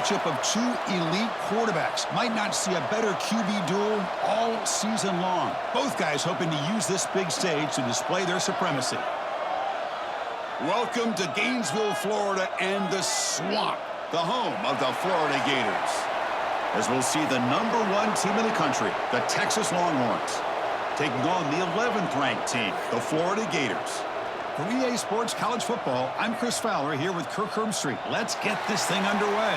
matchup of two elite quarterbacks. Might not see a better QB duel all season long. Both guys hoping to use this big stage to display their supremacy. Welcome to Gainesville, Florida, and the Swamp, the home of the Florida Gators. As we'll see the #1 team in the country, the Texas Longhorns, taking on the 11th ranked team, the Florida Gators. For EA Sports College Football, I'm Chris Fowler here with Kirk Herbstreit. Let's get this thing underway.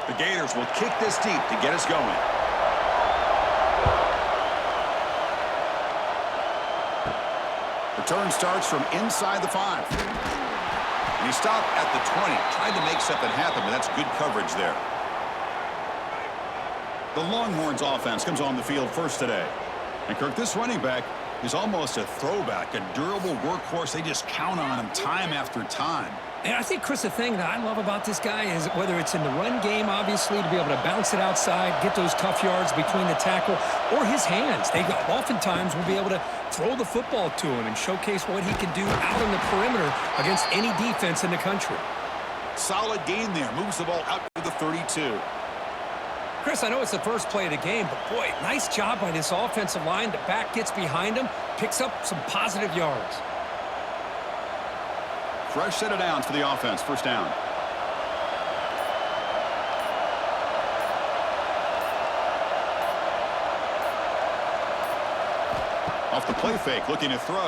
The Gators will kick this deep to get us going. Return starts from inside the 5. And he stopped at the 20, tried to make something happen, but that's good coverage there. The Longhorns offense comes on the field first today. And Kirk, this running back is almost a throwback, a durable workhorse. They just count on him time after time. And I think, Chris, the thing that I love about this guy is whether it's in the run game, obviously, to be able to bounce it outside, get those tough yards between the tackle, or his hands. They oftentimes will be able to throw the football to him and showcase what he can do out on the perimeter against any defense in the country. Solid gain there. Moves the ball out to the 32. Chris, I know it's the first play of the game, but boy, nice job by this offensive line. The back gets behind him, picks up some positive yards. Fresh set of downs for the offense. First down. Off the play fake, looking to throw.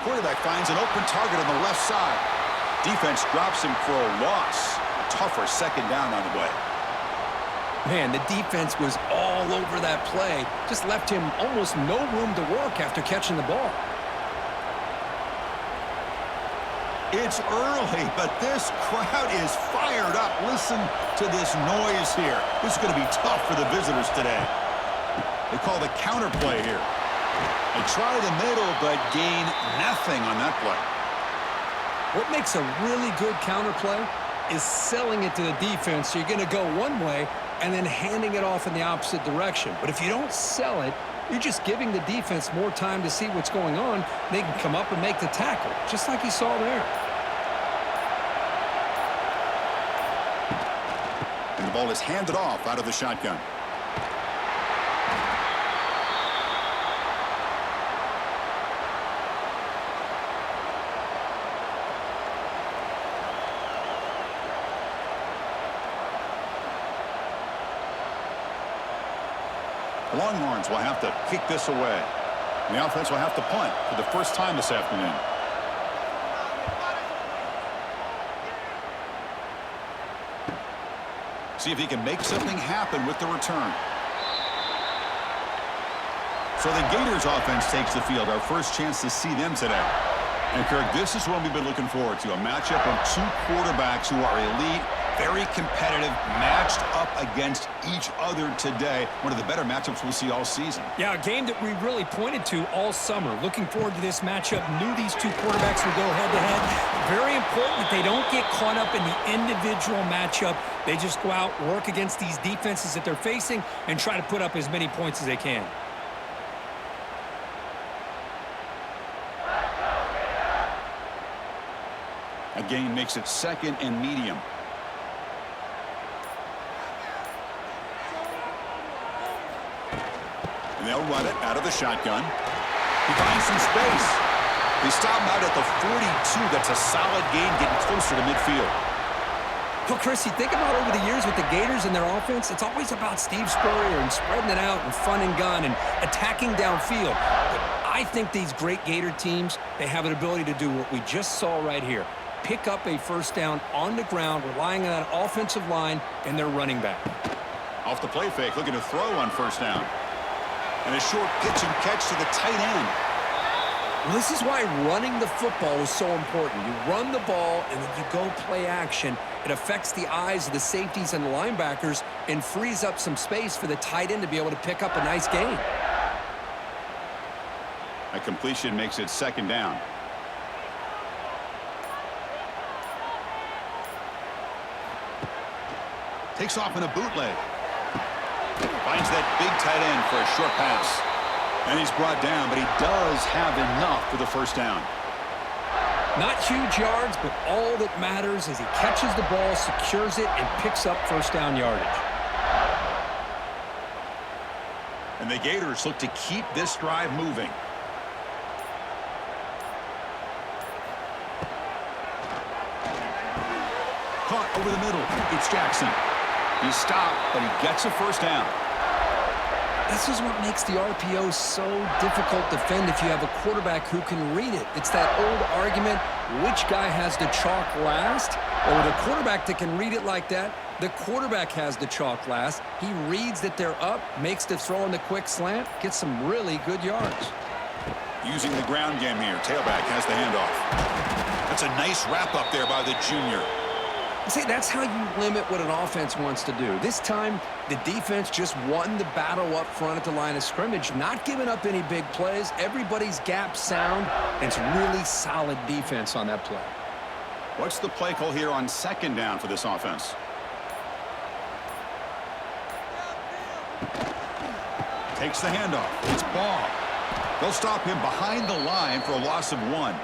Quarterback finds an open target on the left side. Defense drops him for a loss. A tougher second down on the way. Man, the defense was all over that play. Just left him almost no room to work after catching the ball. It's early, but this crowd is fired up. Listen to this noise here. This is going to be tough for the visitors today. They call the counter play here. They try the middle, but gain nothing on that play. What makes a really good counter play is selling it to the defense. So you're going to go one way and then handing it off in the opposite direction. But if you don't sell it, you're just giving the defense more time to see what's going on. They can come up and make the tackle, just like you saw there. And the ball is handed off out of the shotgun. The Longhorns will have to kick this away. And the offense will have to punt for the first time this afternoon. See if he can make something happen with the return. So the Gators offense takes the field. Our first chance to see them today. And Kirk, this is what we've been looking forward to. A matchup of two quarterbacks who are elite, very competitive, matched up against each other today. One of the better matchups we'll see all season. Yeah, a game that we really pointed to all summer. Looking forward to this matchup. Knew these two quarterbacks would go head-to-head. Very important that they don't get caught up in the individual matchup. They just go out, work against these defenses that they're facing, and try to put up as many points as they can. A gain makes it second and medium. And they'll run it out of the shotgun. He finds some space. They stop him out at the 42. That's a solid gain, getting closer to midfield. Well, Chris, you think about over the years with the Gators and their offense, it's always about Steve Spurrier and spreading it out and fun and gun and attacking downfield. But I think these great Gator teams, they have an ability to do what we just saw right here. Pick up a first down on the ground, relying on that offensive line and their running back. Off the play fake, looking to throw on first down. And a short pitch and catch to the tight end. Well, this is why running the football is so important. You run the ball and then you go play action. It affects the eyes of the safeties and the linebackers and frees up some space for the tight end to be able to pick up a nice gain. A completion makes it second down. Takes off in a bootleg. Finds that big tight end for a short pass. And he's brought down, but he does have enough for the first down. Not huge yards, but all that matters is he catches the ball, secures it, and picks up first down yardage. And the Gators look to keep this drive moving. Caught over the middle. It's Jackson. He stopped, but he gets a first down. This is what makes the RPO so difficult to defend if you have a quarterback who can read it. It's that old argument, which guy has the chalk last? Or with a quarterback that can read it like that, the quarterback has the chalk last. He reads that they're up, makes the throw in the quick slant, gets some really good yards. Using the ground game here. Tailback has the handoff. That's a nice wrap up there by the junior. See, that's how you limit what an offense wants to do. This time, the defense just won the battle up front at the line of scrimmage, not giving up any big plays. Everybody's gap sound, and it's really solid defense on that play. What's the play call here on second down for this offense? Takes the handoff. It's Ball. They'll stop him behind the line for a loss of 1.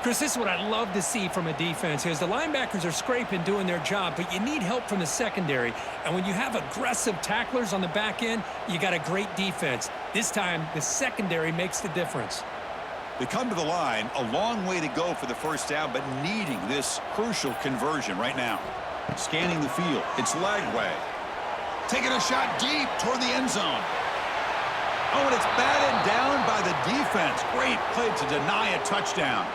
Chris, this is what I love to see from a defense is the linebackers are scraping, doing their job, but you need help from the secondary. And when you have aggressive tacklers on the back end, you got a great defense. This time, the secondary makes the difference. They come to the line, a long way to go for the first down, but needing this crucial conversion right now. Scanning the field. It's leg way. Taking a shot deep toward the end zone. Oh, and it's batted down by the defense. Great play to deny a touchdown.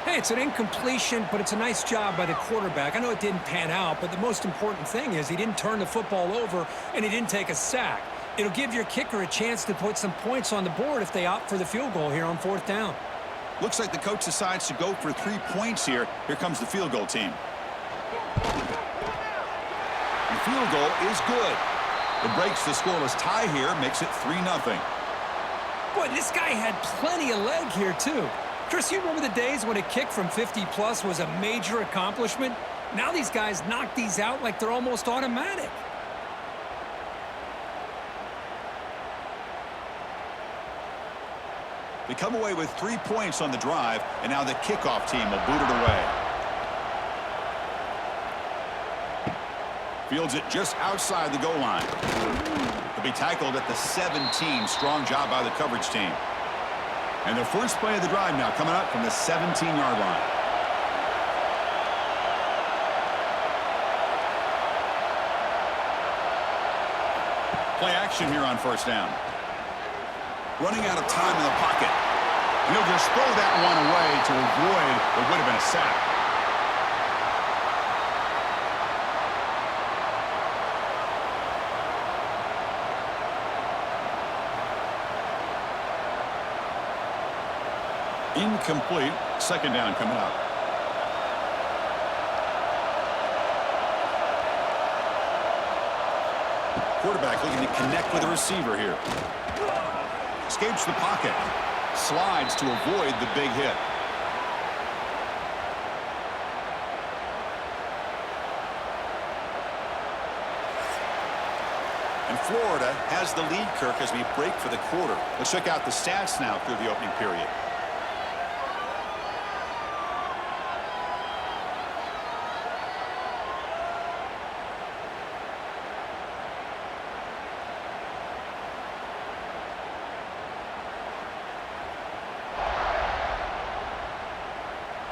Hey, it's an incompletion, but it's a nice job by the quarterback. I know it didn't pan out, but the most important thing is he didn't turn the football over and he didn't take a sack. It'll give your kicker a chance to put some points on the board if they opt for the field goal here on 4th down. Looks like the coach decides to go for 3 points here. Here comes the field goal team. The field goal is good. It breaks the scoreless tie here, makes it 3-0. Boy, this guy had plenty of leg here, too. Chris, you remember the days when a kick from 50-plus was a major accomplishment? Now these guys knock these out like they're almost automatic. They come away with 3 points on the drive, and now the kickoff team will boot it away. Fields it just outside the goal line. He'll be tackled at the 17. Strong job by the coverage team. And the first play of the drive now coming up from the 17-yard line. Play action here on first down. Running out of time in the pocket. And he'll just throw that one away to avoid what would have been a sack. Incomplete. Second down coming up. Quarterback looking to connect with a receiver here. Escapes the pocket. Slides to avoid the big hit. And Florida has the lead, Kirk, as we break for the quarter. Let's check out the stats now through the opening period.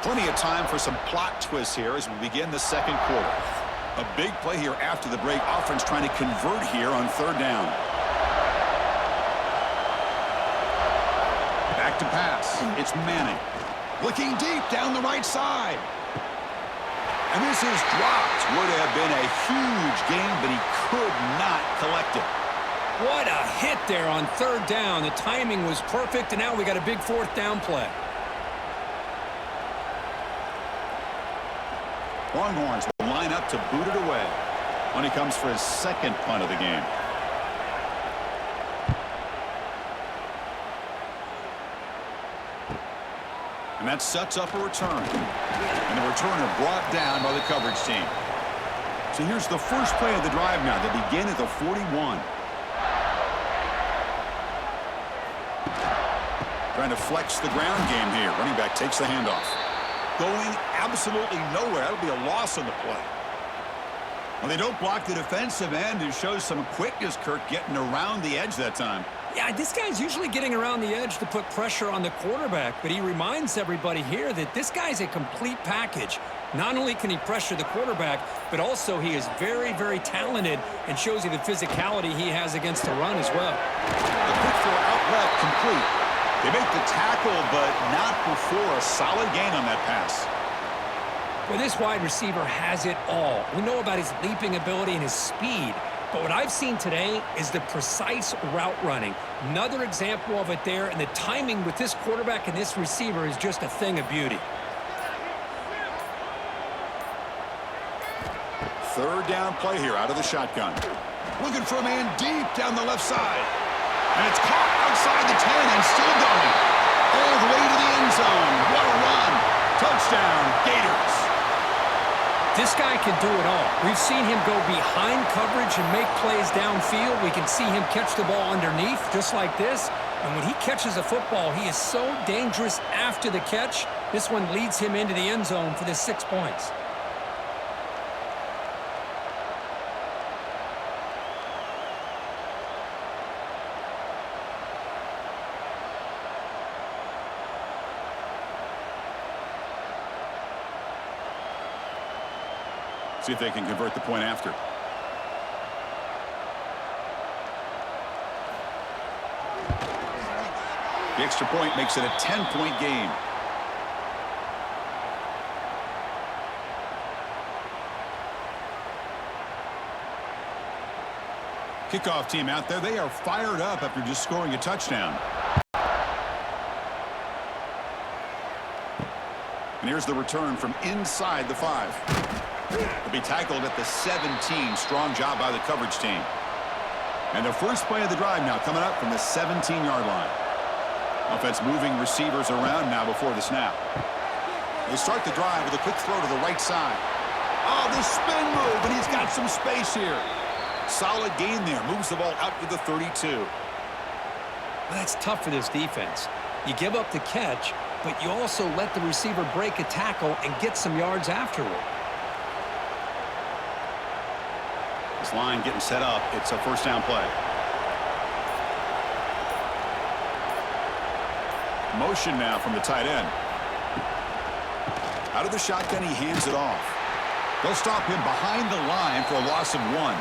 Plenty of time for some plot twists here as we begin the second quarter. A big play here after the break. Offense trying to convert here on third down. Back to pass. It's Manning. Looking deep down the right side. And this is dropped. Would have been a huge gain, but he could not collect it. What a hit there on third down. The timing was perfect, and now we got a big fourth down play. Longhorns will line up to boot it away when he comes for his second punt of the game. And that sets up a return. And the returner brought down by the coverage team. So here's the first play of the drive now. They begin at the 41. Trying to flex the ground game here. Running back takes the handoff. going absolutely nowhere. That'll be a loss on the play. Well, they don't block the defensive end, who shows some quickness, Kirk, getting around the edge that time. Yeah, this guy's usually getting around the edge to put pressure on the quarterback, but he reminds everybody here that this guy's a complete package. Not only can he pressure the quarterback, but also he is very, very talented and shows you the physicality he has against the run as well. The quick throw out left, complete. They make the tackle, but not before a solid gain on that pass. Well, this wide receiver has it all. We know about his leaping ability and his speed, but what I've seen today is the precise route running. Another example of it there, and the timing with this quarterback and this receiver is just a thing of beauty. Third down play here out of the shotgun. Looking for a man deep down the left side. And it's caught outside the 10 and still going. All the way to the end zone. What a run. Touchdown, Gators. This guy can do it all. We've seen him go behind coverage and make plays downfield. We can see him catch the ball underneath just like this. And when he catches a football, he is so dangerous after the catch. This one leads him into the end zone for the 6 points. See if they can convert the point after. The extra point makes it a 10-point game. Kickoff team out there. They are fired up after just scoring a touchdown. And here's the return from inside the 5. Will be tackled at the 17. Strong job by the coverage team. And the first play of the drive now coming up from the 17-yard line. Offense moving receivers around now before the snap. They start the drive with a quick throw to the right side. Oh, the spin move, and he's got some space here. Solid gain there. Moves the ball out to the 32. Well, that's tough for this defense. You give up the catch, but you also let the receiver break a tackle and get some yards afterward. This line getting set up. It's a first down play. Motion now from the tight end. Out of the shotgun, he hands it off. They'll stop him behind the line for a loss of 1.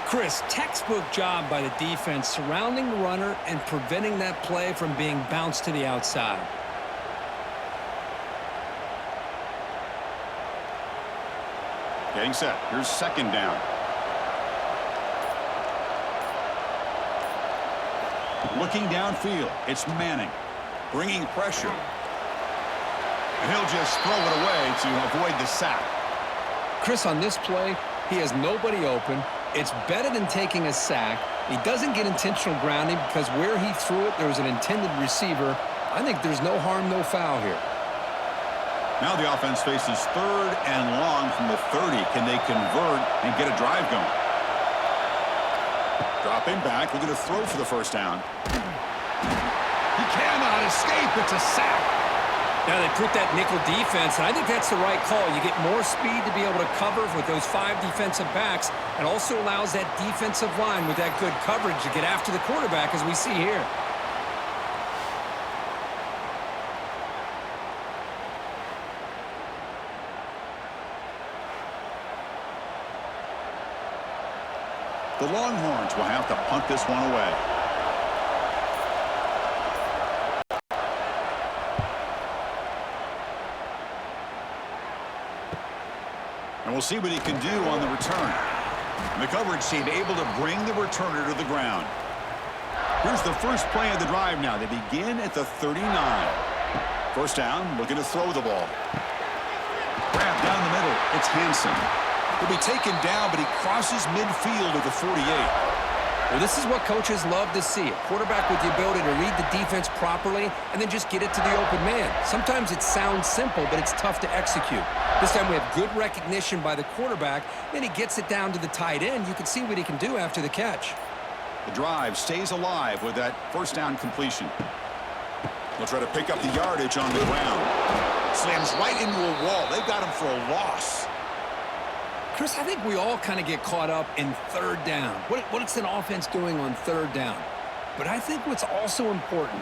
Chris, textbook job by the defense surrounding the runner and preventing that play from being bounced to the outside. Getting set. Here's second down. Looking downfield. It's Manning. Bringing pressure. And he'll just throw it away to avoid the sack. Chris, on this play, he has nobody open. It's better than taking a sack. He doesn't get intentional grounding because where he threw it, there was an intended receiver. I think there's no harm, no foul here. Now the offense faces third and long from the 30. Can they convert and get a drive going? Dropping back, looking to throw for the first down. He cannot escape. It's a sack. Now they put that nickel defense, and I think that's the right call. You get more speed to be able to cover with those 5 defensive backs. It also allows that defensive line with that good coverage to get after the quarterback, as we see here. The Longhorns will have to punt this one away. And we'll see what he can do on the return. And the coverage team able to bring the returner to the ground. Here's the first play of the drive now. They begin at the 39. First down, looking to throw the ball. Grab down the middle. It's Hansen. He'll be taken down, but he crosses midfield at the 48. Well, this is what coaches love to see. A quarterback with the ability to read the defense properly and then just get it to the open man. Sometimes it sounds simple, but it's tough to execute. This time we have good recognition by the quarterback. Then he gets it down to the tight end. You can see what he can do after the catch. The drive stays alive with that first down completion. They'll try to pick up the yardage on the ground. Slams right into a wall. They've got him for a loss. Chris, I think we all kind of get caught up in third down. What's an offense doing on third down? But I think what's also important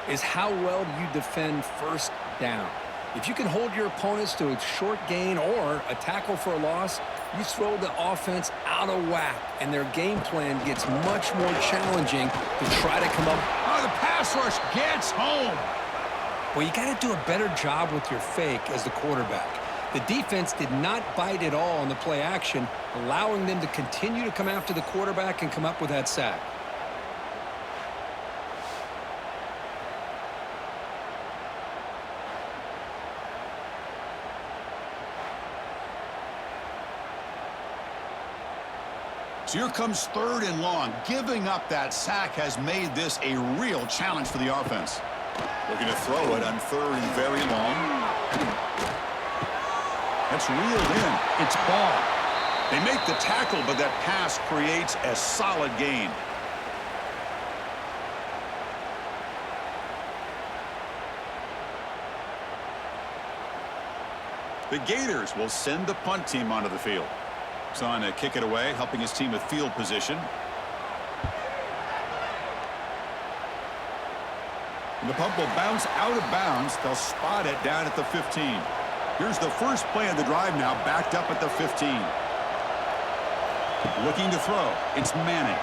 is how well you defend first down. If you can hold your opponents to a short gain or a tackle for a loss, you throw the offense out of whack, and their game plan gets much more challenging to try to come up. Oh, the pass rush gets home. Well, you got to do a better job with your fake as the quarterback. The defense did not bite at all on the play action, allowing them to continue to come after the quarterback and come up with that sack. So here comes 3rd and long. Giving up that sack has made this a real challenge for the offense. Looking to throw it on 3rd and very long. That's reeled in. It's ball. They make the tackle, but that pass creates a solid gain. The Gators will send the punt team onto the field. He's on to kick it away, helping his team with field position. And the punt will bounce out of bounds. They'll spot it down at the 15. Here's the first play of the drive now, backed up at the 15. Looking to throw. It's Manning.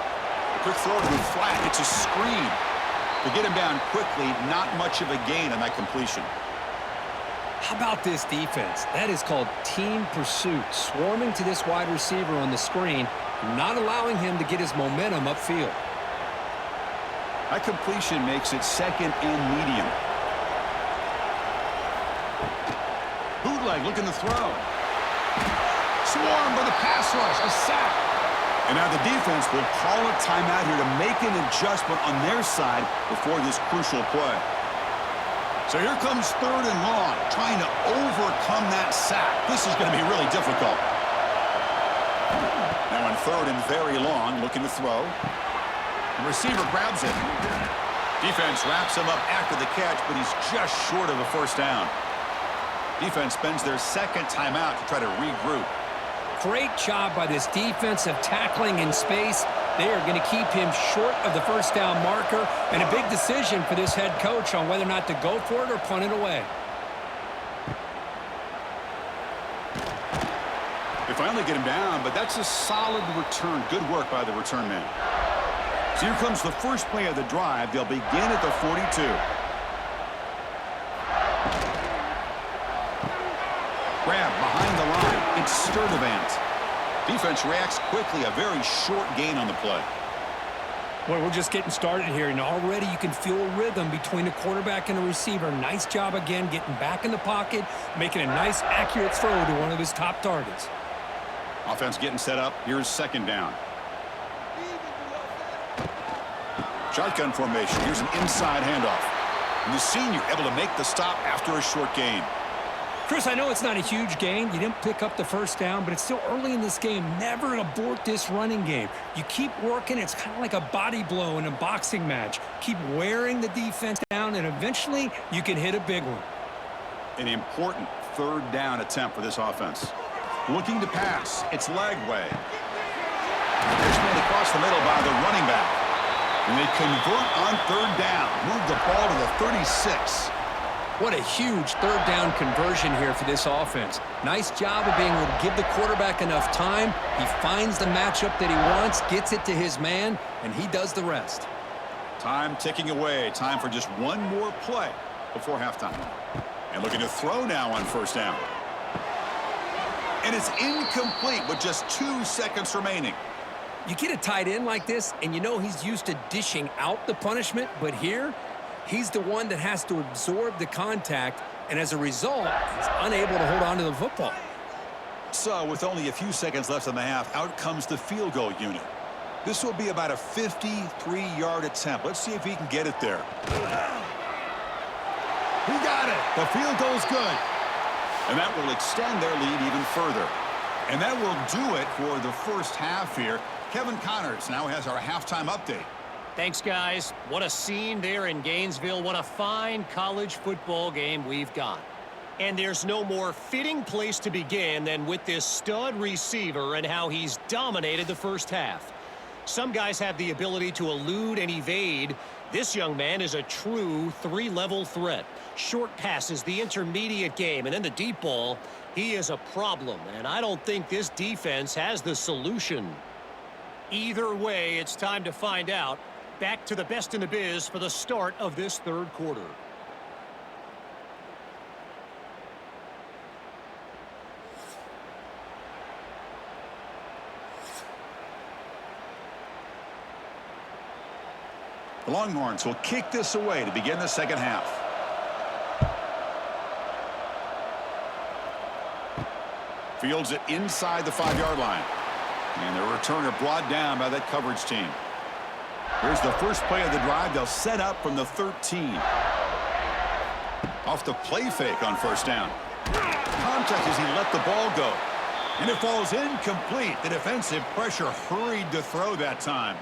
Quick throw to the flat. It's a screen. To get him down quickly, not much of a gain on that completion. How about this defense? That is called team pursuit. Swarming to this wide receiver on the screen, not allowing him to get his momentum upfield. That completion makes it 2nd and medium. Bootleg looking to throw. Swarm by the pass rush. A sack. And now the defense will call a timeout here to make an adjustment on their side before this crucial play. So here comes 3rd and long, trying to overcome that sack. This is going to be really difficult. Now on 3rd and very long, looking to throw. The receiver grabs it. Defense wraps him up after the catch, but he's just short of the first down. Defense spends their 2nd timeout to try to regroup. Great job by this defensive tackling in space. They are going to keep him short of the first down marker, and a big decision for this head coach on whether or not to go for it or punt it away. They finally get him down, but that's a solid return. Good work by the return man. So here comes the first play of the drive. They'll begin at the 42. Grab behind the line. It's Sturdivant. Defense reacts quickly. A very short gain on the play. Well, we're just getting started here, and already you can feel a rhythm between the quarterback and the receiver. Nice job again getting back in the pocket, making a nice, accurate throw to one of his top targets. Offense getting set up. Here's 2nd down. Shotgun formation. Here's an inside handoff. And the senior able to make the stop after a short gain. Chris, I know it's not a huge gain. You didn't pick up the first down, but it's still early in this game. Never abort this running game. You keep working. It's kind of like a body blow in a boxing match. Keep wearing the defense down, and eventually you can hit a big one. An important 3rd down attempt for this offense. Looking to pass. It's Lagway. It's made across the middle by the running back. And they convert on 3rd down. Move the ball to the 36. What a huge 3rd down conversion here for this offense. Nice job of being able to give the quarterback enough time. He finds the matchup that he wants, gets it to his man, and he does the rest. Time ticking away. Time for just one more play before halftime. And looking to throw now on 1st down. And it's incomplete with just 2 seconds remaining. You get a tight end like this, and you know he's used to dishing out the punishment, but here, he's the one that has to absorb the contact, and as a result, he's unable to hold on to the football. So, with only a few seconds left in the half, out comes the field goal unit. This will be about a 53-yard attempt. Let's see if he can get it there. He got it. The field goal's good. And that will extend their lead even further. And that will do it for the first half here. Kevin Connors now has our halftime update. Thanks, guys. What a scene there in Gainesville. What a fine college football game we've got. And there's no more fitting place to begin than with this stud receiver and how he's dominated the first half. Some guys have the ability to elude and evade. This young man is a true three-level threat. Short passes, the intermediate game, and then the deep ball. He is a problem, and I don't think this defense has the solution. Either way, it's time to find out. Back to the best in the biz for the start of this third quarter. The Longhorns will kick this away to begin the second half. Fields it inside the 5-yard line. And the returner brought down by that coverage team. Here's the first play of the drive. They'll set up from the 13. Off the play fake on first down. Contact as he let the ball go. And it falls incomplete. The defensive pressure hurried to throw that time.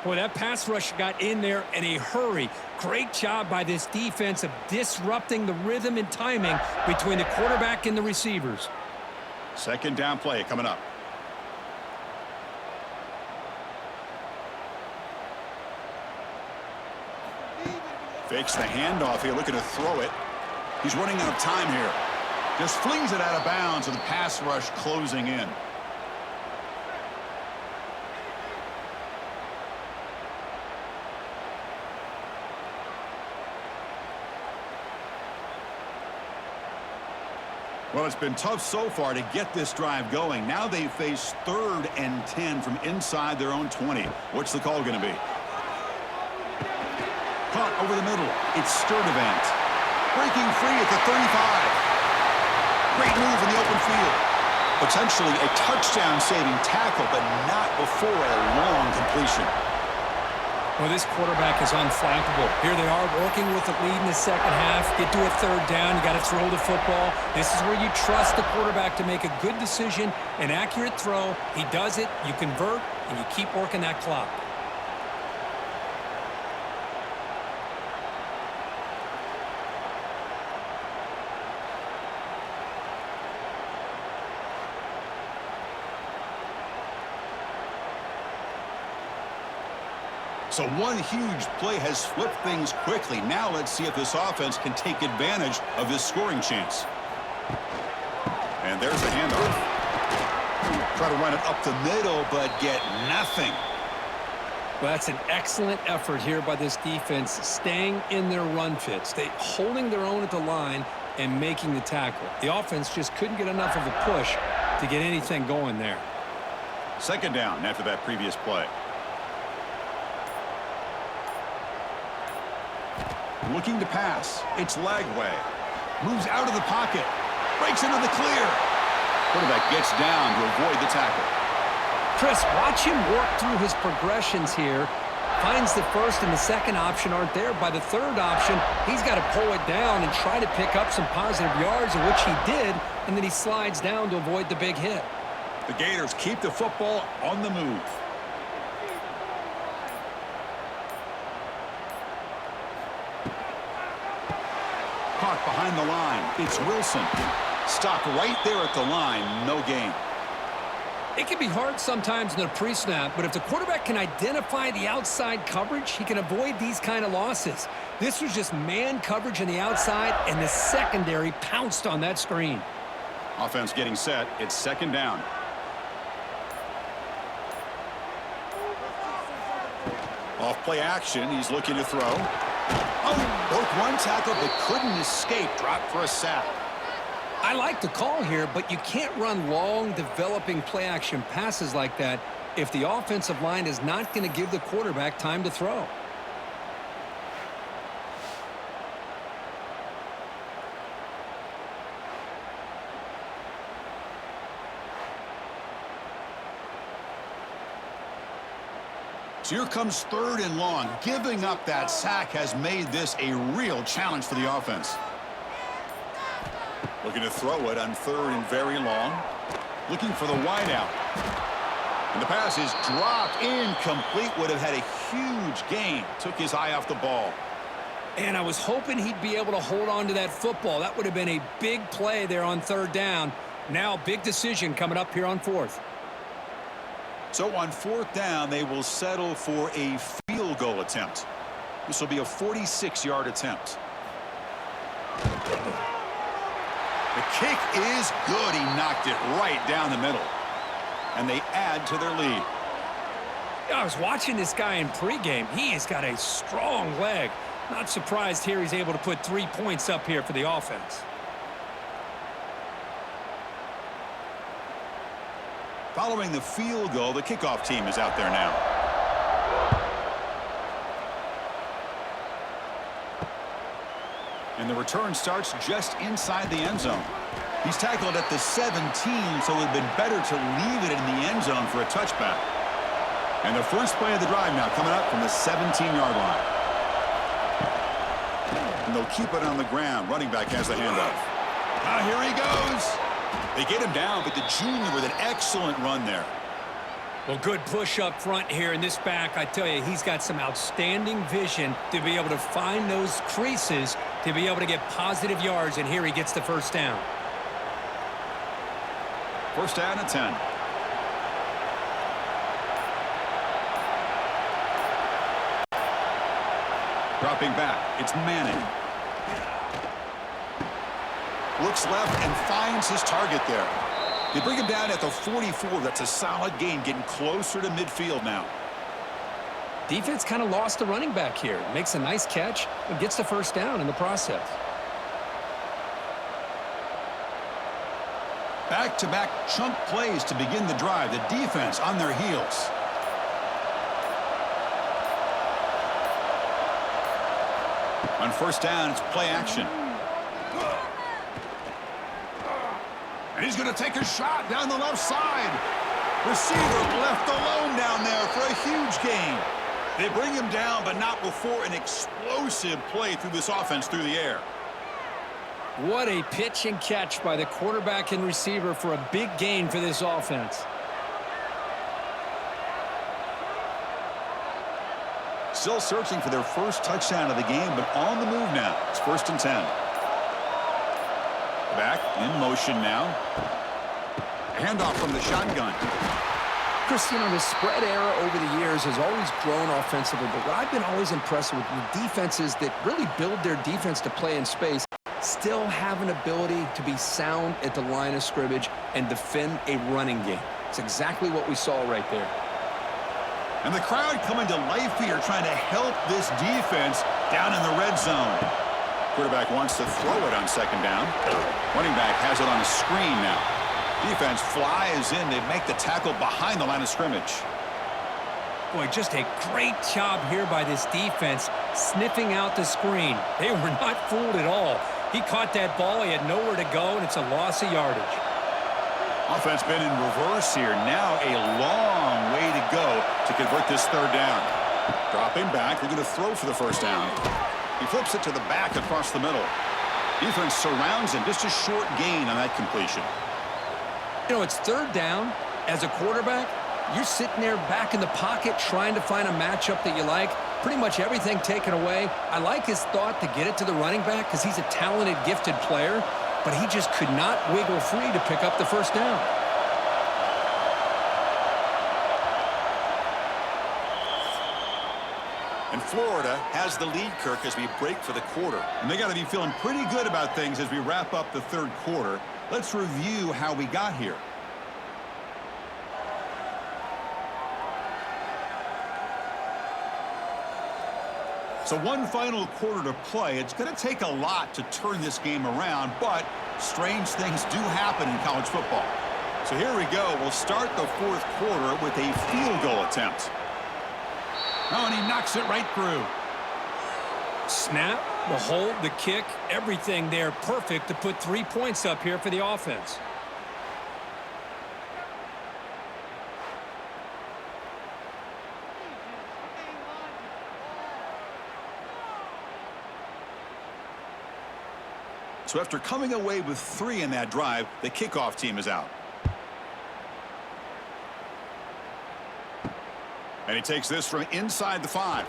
Boy, that pass rush got in there in a hurry. Great job by this defense of disrupting the rhythm and timing between the quarterback and the receivers. Second down play coming up. Fakes the handoff here, looking to throw it. He's running out of time here. Just flings it out of bounds with the pass rush closing in. Well, it's been tough so far to get this drive going. Now they face 3rd and 10 from inside their own 20. What's the call going to be? Caught over the middle. It's Sturdivant. Breaking free at the 35. Great move in the open field. Potentially a touchdown-saving tackle, but not before a long completion. Well, this quarterback is unflappable. Here they are working with the lead in the second half. Get to a 3rd down. You got to throw the football. This is where you trust the quarterback to make a good decision, an accurate throw. He does it, you convert, and you keep working that clock. So one huge play has flipped things quickly. Now let's see if this offense can take advantage of this scoring chance. And there's the handoff. Try to run it up the middle, but get nothing. Well, that's an excellent effort here by this defense, staying in their run fits. They holding their own at the line and making the tackle. The offense just couldn't get enough of a push to get anything going there. Second down after that previous play. Looking to pass. It's Lagway. Moves out of the pocket. Breaks into the clear. Quarterback gets down to avoid the tackle. Chris, watch him work through his progressions here. Finds the first and the second option aren't there. By the third option, he's got to pull it down and try to pick up some positive yards, which he did, and then he slides down to avoid the big hit. The Gators keep the football on the move. Caught behind the line. It's Wilson. Stopped right there at the line. No gain. It can be hard sometimes in a pre-snap, but if the quarterback can identify the outside coverage, he can avoid these kind of losses. This was just man coverage on the outside, and the secondary pounced on that screen. Offense getting set. It's second down. Off play action. He's looking to throw. Oh, broke one tackle but couldn't escape. Dropped for a sack. I like the call here, but you can't run long, developing play-action passes like that if the offensive line is not going to give the quarterback time to throw. So here comes 3rd and long. Giving up that sack has made this a real challenge for the offense. Looking to throw it on 3rd and very long. Looking for the wideout. And the pass is dropped incomplete. Would have had a huge gain. Took his eye off the ball. And I was hoping he'd be able to hold on to that football. That would have been a big play there on third down. Now, big decision coming up here on fourth. So on fourth down, they will settle for a field goal attempt. This will be a 46-yard attempt. The kick is good. He knocked it right down the middle. And they add to their lead. I was watching this guy in pregame. He has got a strong leg. Not surprised here he's able to put 3 points up here for the offense. Following the field goal, the kickoff team is out there now. And the return starts just inside the end zone. He's tackled at the 17, so it would have been better to leave it in the end zone for a touchback. And the first play of the drive now coming up from the 17-yard line. And they'll keep it on the ground. Running back has the handoff. Now here he goes. They get him down, but the junior with an excellent run there. Well, good push up front here in this back. I tell you, he's got some outstanding vision to be able to find those creases to be able to get positive yards, and here he gets the first down. First down and 10. Dropping back, it's Manning. Looks left and finds his target there. They bring him down at the 44. That's a solid gain, getting closer to midfield now. Defense kind of lost the running back here. Makes a nice catch and gets the first down in the process. Back-to-back chunk plays to begin the drive. The defense on their heels. On first down, it's play action. And he's going to take a shot down the left side. Receiver left alone down there for a huge gain. They bring him down, but not before an explosive play through this offense through the air. What a pitch and catch by the quarterback and receiver for a big gain for this offense. Still searching for their first touchdown of the game, but on the move now. It's first and 10. Back in motion now. Handoff from the shotgun. Chris, you know, the spread era over the years has always grown offensively, but what I've been always impressed with defenses that really build their defense to play in space still have an ability to be sound at the line of scrimmage and defend a running game. It's exactly what we saw right there. And the crowd coming to life here, trying to help this defense down in the red zone. Quarterback wants to throw it on second down. Running back has it on a screen now. Defense flies in. They make the tackle behind the line of scrimmage. Boy, just a great job here by this defense, sniffing out the screen. They were not fooled at all. He caught that ball. He had nowhere to go, and it's a loss of yardage. Offense been in reverse here. Now a long way to go to convert this third down. Dropping back. They're going to throw for the first down. He flips it to the back across the middle. Defense surrounds him. Just a short gain on that completion. You know, it's third down. As a quarterback, you're sitting there back in the pocket trying to find a matchup that you like. Pretty much everything taken away. I like his thought to get it to the running back because he's a talented, gifted player, but he just could not wiggle free to pick up the first down. And Florida has the lead, Kirk, as we break for the quarter. And they got to be feeling pretty good about things as we wrap up the third quarter. Let's review how we got here. So one final quarter to play. It's going to take a lot to turn this game around, but strange things do happen in college football. So here we go. We'll start the fourth quarter with a field goal attempt. Oh, and he knocks it right through. Snap, the hold, the kick, everything there perfect to put 3 points up here for the offense. So after coming away with 3 in that drive, the kickoff team is out. And he takes this from inside the 5.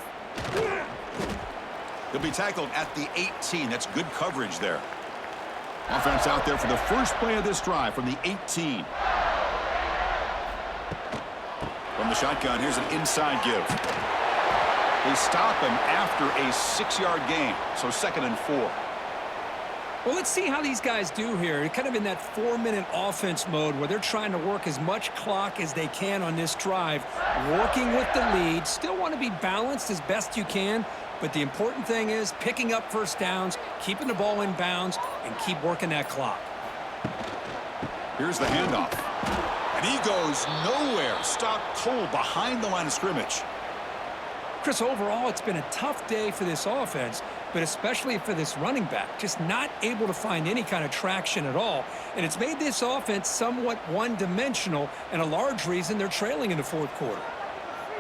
He'll be tackled at the 18. That's good coverage there. Offense out there for the first play of this drive from the 18. From the shotgun, here's an inside give. They stop him after a 6-yard gain, so 2nd and 4. Well, let's see how these guys do here. They're kind of in that 4-minute offense mode where they're trying to work as much clock as they can on this drive, working with the lead. Still want to be balanced as best you can, but the important thing is picking up first downs, keeping the ball in bounds, and keep working that clock. Here's the handoff. And he goes nowhere. Stopped cold behind the line of scrimmage. Chris, overall, it's been a tough day for this offense, but especially for this running back. Just not able to find any kind of traction at all. And it's made this offense somewhat one-dimensional, and a large reason they're trailing in the 4th quarter.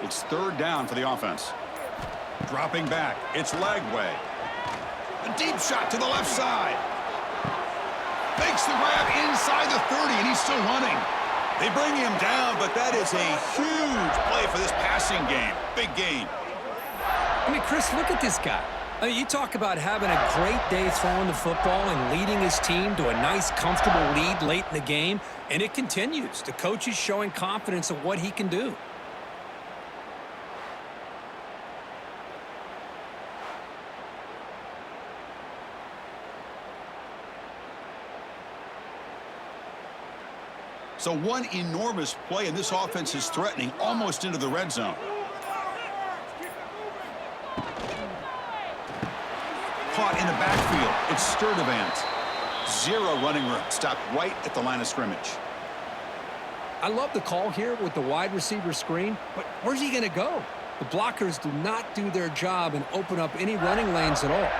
It's 3rd down for the offense. Dropping back. It's Lagway. A deep shot to the left side. Makes the grab inside the 30, and he's still running. They bring him down, but that is a huge play for this passing game. Big gain. I mean, Chris, look at this guy. I mean, you talk about having a great day throwing the football and leading his team to a nice, comfortable lead late in the game, and it continues. The coach is showing confidence of what he can do. So one enormous play, and this offense is threatening almost into the red zone. Caught in the backfield. It's Sturdivant. 0 running room. Stopped right at the line of scrimmage. I love the call here with the wide receiver screen, but where's he going to go? The blockers do not do their job and open up any running lanes at all.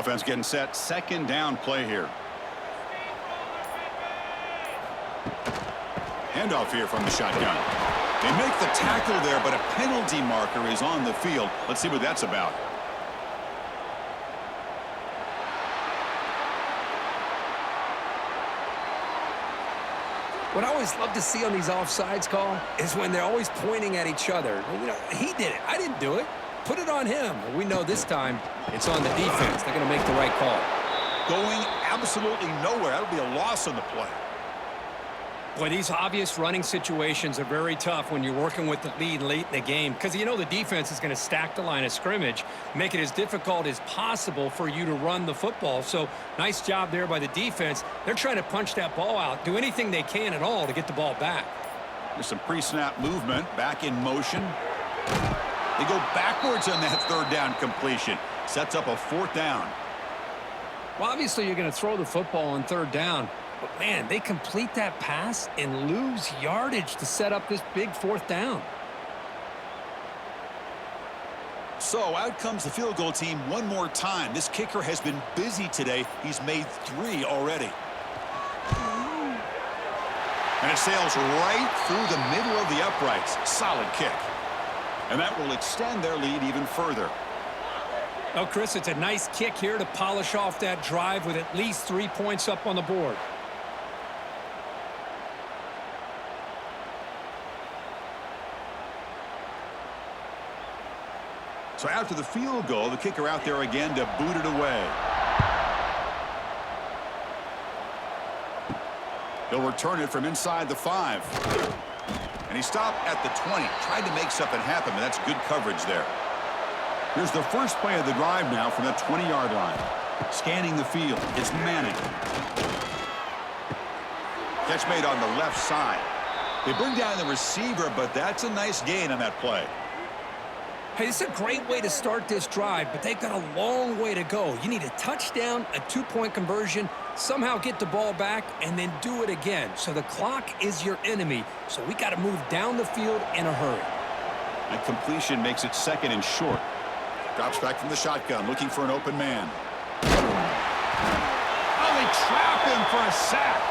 Offense getting set. 2nd down play here. Handoff here from the shotgun. They make the tackle there, but a penalty marker is on the field. Let's see what that's about. What I always love to see on these offsides call is when they're always pointing at each other. You know, he did it. I didn't do it. Put it on him. We know this time it's on the defense. They're going to make the right call. Going absolutely nowhere. That'll be a loss on the play. Boy, these obvious running situations are very tough when you're working with the lead late in the game because you know the defense is going to stack the line of scrimmage, make it as difficult as possible for you to run the football. So nice job there by the defense. They're trying to punch that ball out, do anything they can at all to get the ball back. There's some pre-snap movement, back in motion. They go backwards on that 3rd down completion. Sets up a 4th down. Well, obviously you're going to throw the football on 3rd down. But, man, they complete that pass and lose yardage to set up this big 4th down. So out comes the field goal team one more time. This kicker has been busy today. He's made 3 already. And it sails right through the middle of the uprights. Solid kick. And that will extend their lead even further. Oh, Chris, it's a nice kick here to polish off that drive with at least 3 points up on the board. So after the field goal, the kicker out there again to boot it away. He'll return it from inside the 5. And he stopped at the 20. Tried to make something happen, but that's good coverage there. Here's the first play of the drive now from that 20-yard line. Scanning the field. It's Manning. Catch made on the left side. They bring down the receiver, but that's a nice gain on that play. Hey, this is a great way to start this drive, but they've got a long way to go. You need a touchdown, a 2-point conversion, somehow get the ball back, and then do it again. So the clock is your enemy, so we got to move down the field in a hurry. That completion makes it 2nd and short. Drops back from the shotgun, looking for an open man. Oh, they trap him for a sack.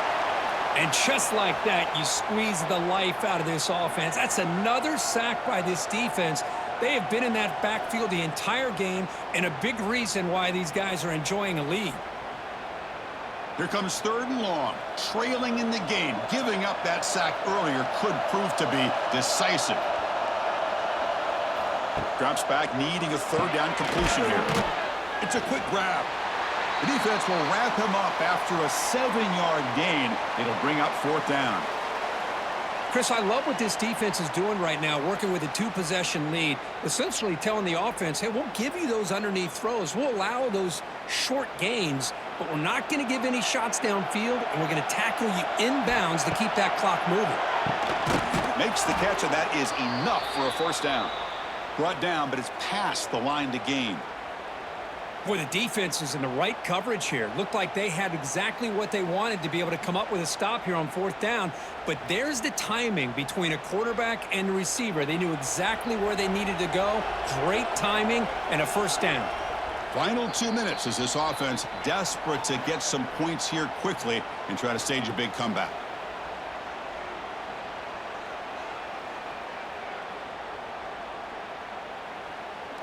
And just like that, you squeeze the life out of this offense. That's another sack by this defense. They have been in that backfield the entire game, and a big reason why these guys are enjoying a lead. Here comes 3rd and long. Trailing in the game. Giving up that sack earlier could prove to be decisive. Drops back, needing a third down completion here. It's a quick grab. The defense will wrap him up after a 7-yard gain. It'll bring up fourth down. Chris, I love what this defense is doing right now, working with a 2-possession lead, essentially telling the offense, hey, we'll give you those underneath throws. We'll allow those short gains, but we're not going to give any shots downfield, and we're going to tackle you inbounds to keep that clock moving. Makes the catch, and that is enough for a first down. Brought down, but it's past the line to gain. Boy, the defense is in the right coverage here. Looked like they had exactly what they wanted to be able to come up with a stop here on fourth down. But there's the timing between a quarterback and the receiver. They knew exactly where they needed to go. Great timing and a first down. Final 2 minutes as this offense desperate to get some points here quickly and try to stage a big comeback.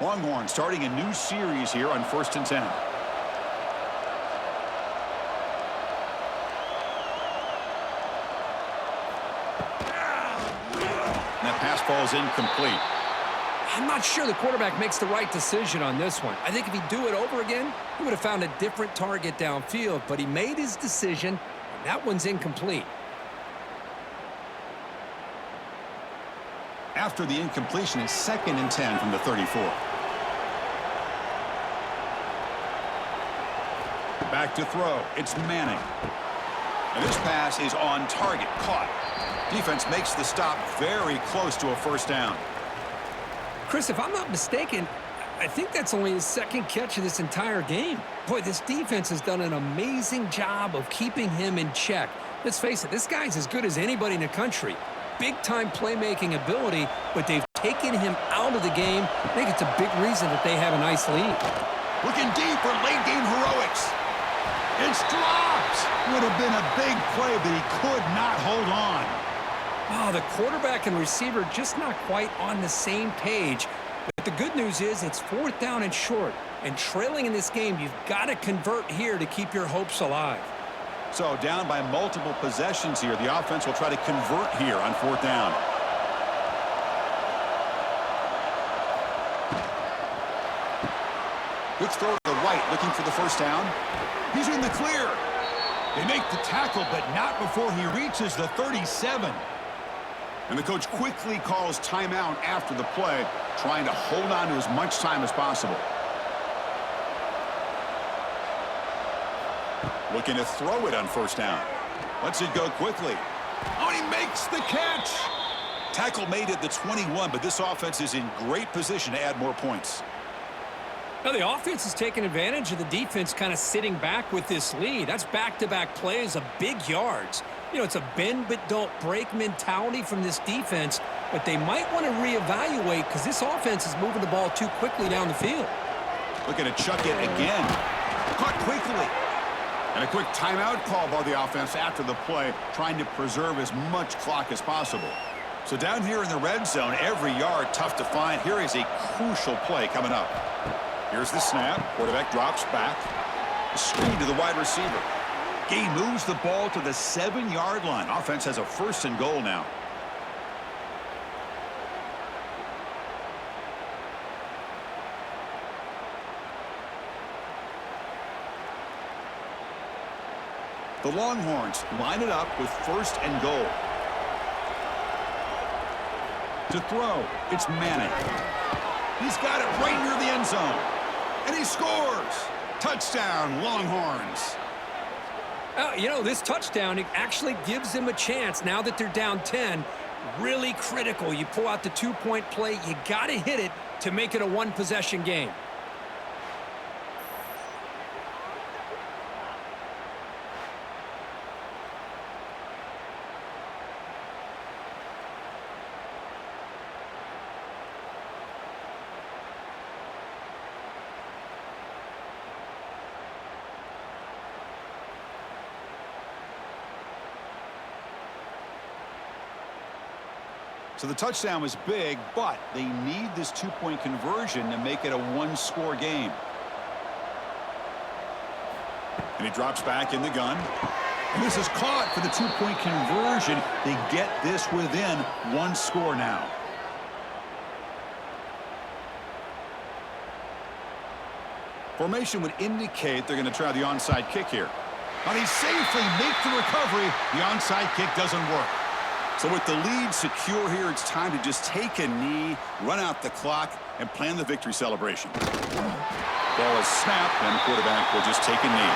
Longhorn starting a new series here on 1st and 10. That pass falls incomplete. I'm not sure the quarterback makes the right decision on this one. I think if he'd do it over again, he would have found a different target downfield, but he made his decision, and that one's incomplete. After the incompletion, it's 2nd and 10 from the 34. Back to throw. It's Manning. And this pass is on target. Caught. Defense makes the stop very close to a first down. Chris, if I'm not mistaken, I think that's only his 2nd catch of this entire game. Boy, this defense has done an amazing job of keeping him in check. Let's face it, this guy's as good as anybody in the country. Big-time playmaking ability, but they've taken him out of the game. I think it's a big reason that they have a nice lead. Looking deep for late-game heroics. It's dropped. Would have been a big play, but he could not hold on. Oh, the quarterback and receiver just not quite on the same page. But the good news is it's 4th down and short. And trailing in this game, you've got to convert here to keep your hopes alive. So down by multiple possessions here. The offense will try to convert here on 4th down. Good throw to the right, looking for the first down. He's in the clear. They make the tackle, but not before he reaches the 37. And the coach quickly calls timeout after the play, trying to hold on to as much time as possible. Looking to throw it on first down. Lets it go quickly. Oh, and he makes the catch. Tackle made at the 21, but this offense is in great position to add more points. Now, the offense is taking advantage of the defense kind of sitting back with this lead. That's back-to-back plays of big yards. You know, it's a bend but don't break mentality from this defense, but they might want to reevaluate because this offense is moving the ball too quickly down the field. Looking to chuck it again. Caught quickly. And a quick timeout call by the offense after the play, trying to preserve as much clock as possible. So down here in the red zone, every yard tough to find. Here is a crucial play coming up. Here's the snap. Quarterback drops back. Screen to the wide receiver. He moves the ball to the 7-yard line. Offense has a 1st and goal now. The Longhorns line it up with 1st and goal. To throw, it's Manning. He's got it right near the end zone. And he scores. Touchdown, Longhorns. You know, this touchdown, it actually gives them a chance now that they're down 10. Really critical. You pull out the 2-point play. You got to hit it to make it a 1-possession game. So the touchdown was big, but they need this 2-point conversion to make it a 1-score game. And he drops back in the gun. And this is caught for the 2-point conversion. They get this within 1 score now. Formation would indicate they're going to try the onside kick here. And he safely makes the recovery. The onside kick doesn't work. So with the lead secure here, it's time to just take a knee, run out the clock, and plan the victory celebration. Ball is snapped, and the quarterback will just take a knee.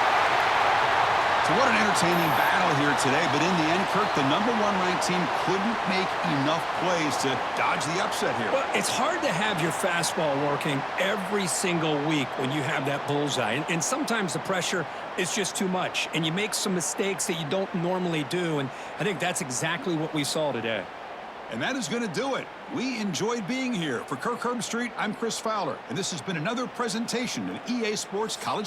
So what an entertaining battle here today, but in the end, Kirk, the #1 ranked team couldn't make enough plays to dodge the upset here. Well, it's hard to have your fastball working every single week when you have that bullseye. And sometimes the pressure is just too much, and you make some mistakes that you don't normally do, and I think that's exactly what we saw today. And that is going to do it. We enjoyed being here. For Kirk Herbstreit, I'm Chris Fowler, and this has been another presentation of EA Sports College Football.